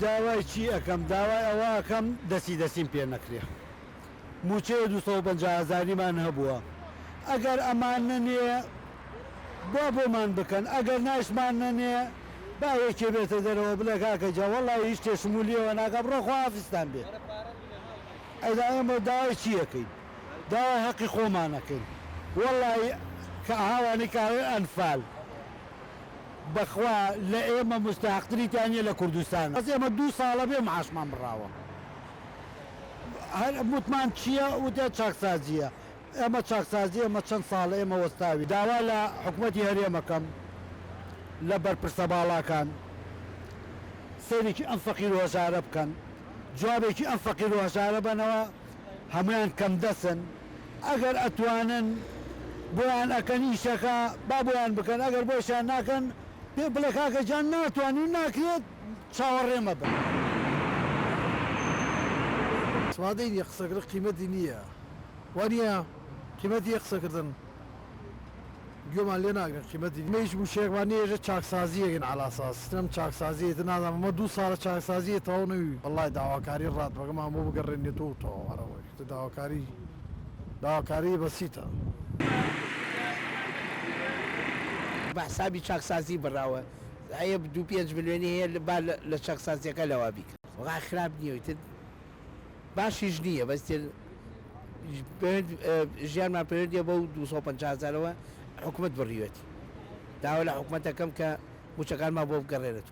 داوای چی ئەەکەم داوای ئەوەکەم دەسیم پێ نەکرێ موچەیە 250,000مان هەبووە ئەگەر ئەمان نەنێ بۆمان بکەن ئەگەر ناشمان نەنێ با یەکێ بێتە دەرەوە بڵێ کاکە جا وەڵی هیچ تێشمولیەوە ناکە بڕۆ خواافستان بێت ئەدا ئێمە داوای چی یەکەین داوای حەقی خۆمانەکەین وەڵی کە هاوانی کاوێ ئەنفال بەخوا لە ئێمە مستحقتریتانە لە کوردستان ئەس ئێمە 2 ساڵە بێ معاشمان بڕاوە هەر متمان چییە وتە چاکسازیە ئێمە چاکسازی ئەمە چەند ساڵ ئێمە وەستاوی داوا لە حکوومەتی هەرێمەکەم لە بەرپرسە باڵاکان سەرێکی ئەم فەقیر و هەژارە بکەن جوابێکی ئەم فەقیر و هەژارە بنەوە هەمویان کەم دەسن ئەگەر ئەتوانن بۆیان ئەکەن ئیشەکە با بۆیان بکەن ئەگەر بۆشیان ناکەن پێ بڵێ کاکە جان ناتوانین ناکرێت چاوەڕێمە بن سوادەی قسەکرد قیمەتی نییە وانە قیمەتی قسەکردن گوێمان لێ ناگرن قیمەتی مەیش موشێکوانێژە چاکسازیەکەن علاساستم چاکسازیێت نازانم ئەمە 2 ساڵە چاکسازیە تەواو نەوی وەڵای داواکاری ڕات بەگەمان بۆ بگەڕێنێتەوە تەواوەڕەوەی داواکاری بەسیتە بە حسابی چاکسازی بڕاوە ئەیە 2-5 ملیۆنی هەیە لە چاکسازیەکە لەوا بیکە وەڵای خراپ نییە باشیش نییە بەست ژیانمان پەیوەندیە بەو 250,000ەوە حکوومەت بڕیوێتی داوا لە حکوومەتەکەم کە موچەکانمان بۆ بگەڕێنێت